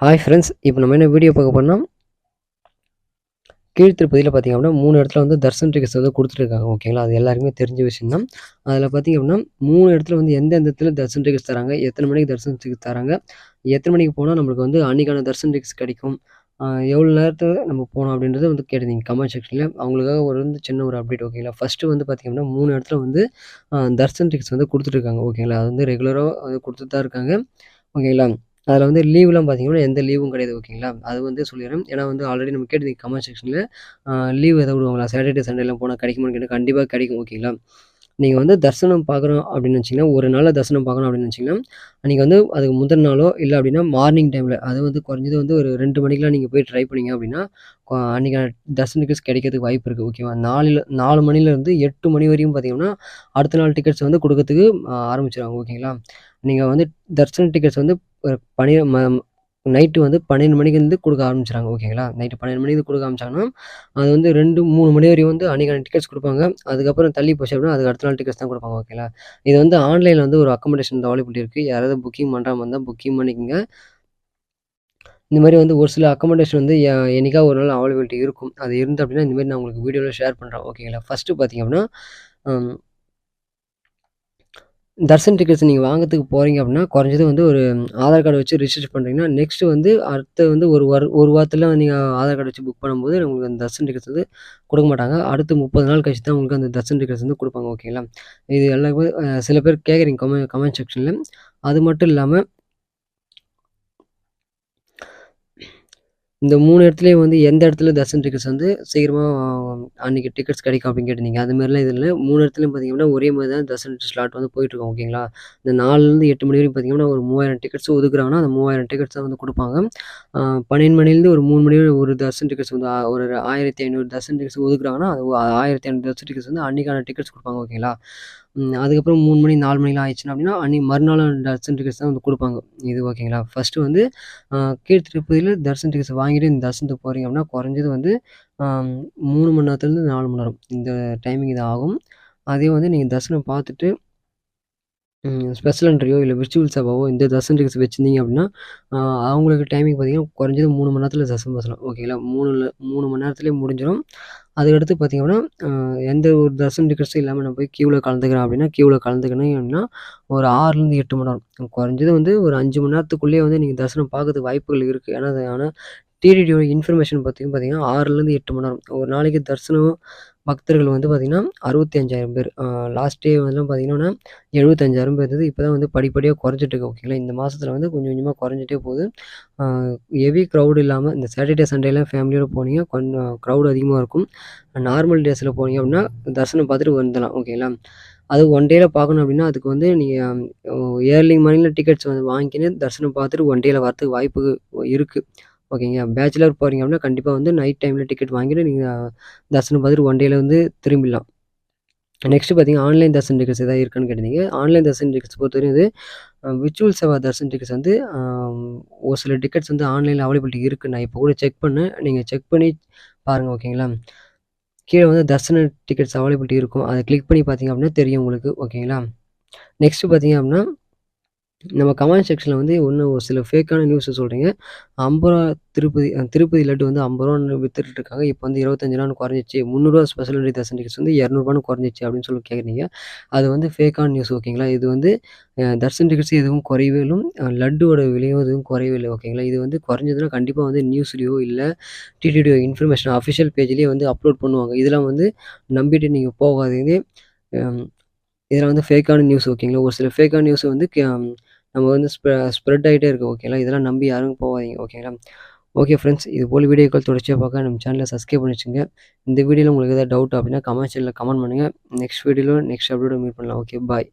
Hi friends. இப்போ நம்ம என்ன வீடியோ பார்க்க போறோம்னா, கீழ்த்திருப்பதியில பார்த்தீங்க அப்படின்னா 3 இடத்துல வந்து தர்ஷன் டிக்கெட்ஸ் வந்து குடுத்துட்டுருக்காங்க. ஓகேங்களா? அது எல்லாருக்குமே தெரிஞ்ச விஷயம் தான். அதில பார்த்தீங்க அப்படின்னா 3 இடத்துல வந்து எந்தெந்த இடத்துல தர்ஷன் டிக்கெட்ஸ் தராங்க, எத்தனை மணிக்கு தர்ஷன் டிக்கெட் தராங்க, எத்தனை மணிக்கு போனா நம்மளுக்கு வந்து அன்னைக்கான தர்ஷன் டிக்கெட்ஸ் கிடைக்கும், எவ்வளோ நேரத்துல நம்ம போணும் அப்படின்றத வந்து கேட்டிருந்தீங்க கமெண்ட் செக்ஷன்ல. அவங்களுக்காக சின்ன ஒரு அப்டேட் ஓகேங்களா? ஃபர்ஸ்ட்டு வந்து பார்த்தீங்க அப்படின்னா 3 இடத்துல வந்து தர்ஷன் டிக்கெட்ஸ் வந்து குடுத்துட்டுருக்காங்க. ஓகேங்களா? அது வந்து ரெகுலரா வந்து குடுத்துட்டு தான் இருக்காங்க. ஓகேங்களா? அதில வந்து லீவ்லாம் பார்த்தீங்கன்னா, எந்த லீவும் கிடையாது. ஓகேங்களா? அது வந்து சொல்லிர்றேன். ஏன்னா வந்து ஆல்ரெடி நம்ம கேட்டிருந்தீங்க கமெண்ட் செக்ஷன்ல. லீவ் எதாவது விடுவாங்களா? சாட்டர்டே, சண்டேலாம் போனா கிடைக்குமான்னு கேட்டா, கண்டிப்பா கிடைக்கும். ஓகேங்களா? நீங்க வந்து தரிசனம் பார்க்குறோம் அப்படின்னு நினச்சீங்கன்னா, ஒரு நாள்ல தரிசனம் பார்க்கணும் அப்படின்னு நினச்சீங்கன்னா, நீங்க வந்து அதுக்கு முதல் நாளோ, இல்ல அப்படின்னா மார்னிங் டைம்ல அது வந்து குறைஞ்சது வந்து ஒரு 2 மணிக்கெல்லாம் நீங்க போய் ட்ரை பண்ணீங்க அப்படின்னா, அன்னைக்கான தர்ஷன் டிக்கெட்ஸ் கிடைக்கிறதுக்கு வாய்ப்பு இருக்கு. ஓகேவா? 4 மணிலேருந்து 8 மணி வரையும் பார்த்தீங்கன்னா, அடுத்த நாள் டிக்கெட்ஸ் வந்து குடுக்கறதுக்கு ஆரம்பிச்சுருவாங்க. ஓகேங்களா? நீங்க வந்து தர்ஷன் டிக்கெட்ஸ் வந்து ஒரு பனி ம நைட்டு வந்து 12 மணிலேருந்து குடுக்க ஆரம்பிச்சுருவாங்க. ஓகேங்களா? நைட்டு 12 மணிக்கு குடுக்க ஆரம்பிச்சாங்கன்னா, அது வந்து 2, 3 மணி வரையும் வந்து அன்னைக்கான டிக்கெட்ஸ் குடுப்பாங்க. அதுக்கப்புறம் தள்ளி போச்சு அப்படின்னா, அதுக்கு அடுத்த நாள் டிக்கெட்ஸ் தான் குடுப்பாங்க. ஓகேங்களா? இது வந்து ஆன்லைன்ல வந்து ஒரு அக்காமடேஷன் அவைலபிலிட்டி இருக்கு. யாராவது புக்கிங் பண்ற மாரி இருந்தா புக்கிங் பண்ணிக்கங்க. இந்த மாரி வந்து ஒரு சில அக்காமடேஷன் வந்து என்னைக்காவது ஒரு நாள் அவைலபிலிட்டி இருக்கும். அது இருந்து அப்படின்னா, இந்த மாரி நான் உங்களுக்கு வீடியோல ஷேர் பண்றேன். ஓகேங்களா? ஃபர்ஸ்ட்டு பார்த்தீங்க அப்படின்னா, அம் தர்ஷன் டிக்கெட்ஸ் நீங்க வாங்கறதுக்கு போறீங்க அப்படின்னா, குறைஞ்சது வந்து ஒரு ஆதார் கார்டு வச்சு ரிஜிஸ்டர் பண்றீங்கன்னா, நெக்ஸ்ட் வந்து அடுத்து வந்து ஒரு வாரத்துல நீங்க ஆதார் கார்டு வச்சு புக் பண்ணும்போது, உங்களுக்கு அந்த தர்ஷன் டிக்கெட்ஸ் வந்து குடுக்க மாட்டாங்க. அடுத்து 30 நாள் கழிச்சு தான் உங்களுக்கு அந்த தர்ஷன் டிக்கெட்ஸ் வந்து குடுப்பாங்க. ஓகேங்களா? இது எல்லாமே சில பேர் கேட்குறீங்க கமெண்ட் செக்ஷன்ல. அது மட்டும் இல்லாம இந்த 3 இடத்துலயும் வந்து எந்த இடத்துல தர்ஷன் டிக்கெட்ஸ் வந்து சீக்கிரமா அன்னைக்கு டிக்கெட்ஸ் கிடைக்கும் அப்படின்னு கேட்டிருந்தீங்க. அது மாரிலாம் இது இல்ல. 3 இடத்துலயும் பார்த்தீங்கன்னா, ஒரே மாரி தான் தர்ஷன் ஸ்லாட் வந்து போயிட்டுருக்கும். ஓகேங்களா? இந்த 4லேருந்து 8 மணி வரைக்கும் பார்த்தீங்கன்னா, ஒரு 3000 டிக்கெட்ஸ் ஒதுக்குறாங்கன்னா, அந்த 3000 டிக்கெட்ஸ் தான் வந்து குடுப்பாங்க. 12 மணிலேருந்து ஒரு 3 மணி வரை ஒரு தர்ஷன் டிக்கெட்ஸ் வந்து ஒரு 1500 தர்ஷன் டிக்கெட்ஸ் ஒதுக்குறாங்கன்னா, அது 1500 தர்ஷன் டிக்கெட்ஸ் வந்து அன்னைக்கான டிக்கெட்ஸ் குடுப்பாங்க. ஓகேங்களா? அதுக்கப்புறம் 3 மணி, 4 மணிலாம் ஆயிடுச்சுன்னா அப்படின்னா, அன்னைக்கு மறுநாள் தர்ஷன் டிக்கெட்ஸ் தான் வந்து குடுப்பாங்க. இது ஓகேங்களா? ஃபர்ஸ்ட்டு வந்து கீழ் திருப்பதியில தர்ஷன் டிக்கெட்ஸ் வாங்கிட்டு இந்த தரிசனத்துக்கு போறீங்க அப்படின்னா, குறைஞ்சது வந்து அம் 3 மணி நேரத்துலேருந்து 4 மணி நேரம். இந்த டைமிங் இது ஆகும். அதே வந்து நீங்க தரிசனம் பார்த்துட்டு ஸ்பெஷல் என்ட்ரியோ இல்ல விர்ச்சுவல் சேவாவோ இந்த தர்ஷன் டிக்கெட்ஸ் வச்சிருந்தீங்க அப்படின்னா, அ அவங்களுக்கு டைமிங் பார்த்தீங்கன்னா, குறைஞ்சது 3 மணி நேரத்தில தரிசனம் பார்க்கலாம். ஓகேங்களா? 3 மணி நேரத்திலேயே முடிஞ்சிரும். அதுக்கடுத்து பார்த்தீங்க அப்படின்னா, எந்த ஒரு தர்ஷன் டிக்கெட்ஸும் இல்லாம நான் போய் கியூல கலந்துக்கிறேன் அப்படின்னா, கியூல கலந்துக்கினேன் அப்படின்னா, ஒரு 6லேருந்து 8 மணி நேரம். குறைஞ்சது வந்து ஒரு 5 மணி நேரத்துக்குள்ளேயே வந்து நீங்க தரிசனம் பார்க்கறதுக்கு வாய்ப்புகள் இருக்கு. ஆனா டிடிடியோட இன்ஃபர்மேஷன் பார்த்தீங்கன்னா 6லேருந்து 8 மணி நேரம். ஒரு நாளைக்கு தரிசனம் பக்தர்கள் வந்து பார்த்தீங்கன்னா, 65,000 பேர். லாஸ்ட் டே வந்து பார்த்தீங்கன்னா 75,000 பேர் இருந்தது. இப்ப தான் வந்து படிப்படியா குறைஞ்சிட்டு இருக்கு. ஓகேங்களா? இந்த மாசத்துல வந்து கொஞ்சம் கொஞ்சமா குறைஞ்சிட்டே போகுது. ஆ ஹெவி கிரவுட் இல்லாம இந்த சாட்டர்டே, சண்டேலாம் ஃபேமிலியோட போனீங்க கொஞ்சம் கிரவுட் அதிகமா இருக்கும். நார்மல் டேஸ்ல போனீங்க அப்படின்னா, தரிசனம் பார்த்துட்டு வந்துடலாம். ஓகேங்களா? அது ஒன் டேல பார்க்கணும் அப்படின்னா, அதுக்கு வந்து நீங்க ஏர்லி மார்னிங்ல டிக்கெட்ஸ் வந்து வாங்கிக்கின்னு தரிசனம் பார்த்துட்டு ஒன் டேல வரதுக்கு வாய்ப்பு இருக்கு. ஓகேங்க. பேச்சுலர் போறீங்க அப்படின்னா, கண்டிப்பா வந்து நைட் டைம்ல டிக்கெட் வாங்கிட்டு நீங்க தரிசனம் பார்த்துட்டு ஒன் டேல வந்து திரும்பிடலாம். நெக்ஸ்ட் பார்த்தீங்கன்னா, ஆன்லைன் தர்ஷன் டிக்கெட்ஸ் ஏதாவது இருக்கான்னு கேட்டிருந்தீங்க. ஆன்லைன் தர்ஷன் டிக்கெட்ஸ் பொறுத்தவரையும் இது விர்ச்சுவல் சேவா தர்ஷன் டிக்கெட்ஸ் வந்து ஒரு சில டிக்கெட்ஸ் வந்து ஆன்லைன்ல அவைலபிலிட்டி இருக்கு. நான் இப்போ கூட செக் பண்ணேன். நீங்க செக் பண்ணி பாருங்க. ஓகேங்களா? கீழ வந்து தர்ஷன டிக்கெட்ஸ் அவைலபிலிட்டி இருக்கும். அத கிளிக் பண்ணி பார்த்தீங்க அப்படின்னா தெரியும் உங்களுக்கு. ஓகேங்களா? நெக்ஸ்ட் பார்த்தீங்க அப்படின்னா நம்ம கமெண்ட் செக்ஷன்ல வந்து இன்னும் ஒரு சில ஃபேக்கான நியூஸ சொல்றீங்க. ரூ. 50 திருப்பதி லட்டு வந்து ரூ. 50 வித்துட்டு இருக்காங்க. இப்ப வந்து ரூ. 25 குறைஞ்சிருச்சு. ரூ. 300 ஸ்பெஷல் என்ட்ரி தர்ஷன் டிக்கெட்ஸ் வந்து ரூ. 200 குறைஞ்சிருச்சு அப்படின்னு சொல்லி கேட்குறீங்க. அது வந்து ஃபேக்கான நியூஸ் ஓகேங்களா? இது வந்து தர்ஷன் டிக்கெட்ஸ் எதுவும் குறையவே இல்ல. லட்டோட விலையும் எதுவும் குறையவே இல்ல. ஓகேங்களா? இது வந்து குறைஞ்சதுன்னா கண்டிப்பா வந்து நியூஸ்லயோ இல்ல டிடிடியோ இன்ஃபர்மேஷன் அஃபிஷியல் பேஜ்லயே வந்து அப்லோட் பண்ணுவாங்க. இதெல்லாம் வந்து நம்பிட்டு நீங்க போகாதீங்க. அம் இதெல்லாம் வந்து ஃபேக்கான நியூஸ் ஓகேங்களா? ஒரு சில ஃபேக்கான நியூஸ் வந்து நம்ம வந்து ஸ்ப்ரெட் ஆயிட்டே இருக்கு. ஓகேங்களா? இதெல்லாம் நம்பி யாரும் போகாதீங்க. ஓகேங்களா? Okay friends. இது போல வீடியோக்கள் தொடர்ச்சியா பார்க்க நம்ம சேனல சப்ஸ்கிரைப் பண்ணி வச்சுக்கங்க. இந்த வீடியோல உங்களுக்கு ஏதாவது டவுட் அப்படின்னா கமெண்ட் செக்ஷன்ல கமெண்ட் பண்ணுங்க. நெக்ஸ்ட் வீடியோல நெக்ஸ்ட் அப்டேட்ல மீட் பண்ணலாம். Okay bye.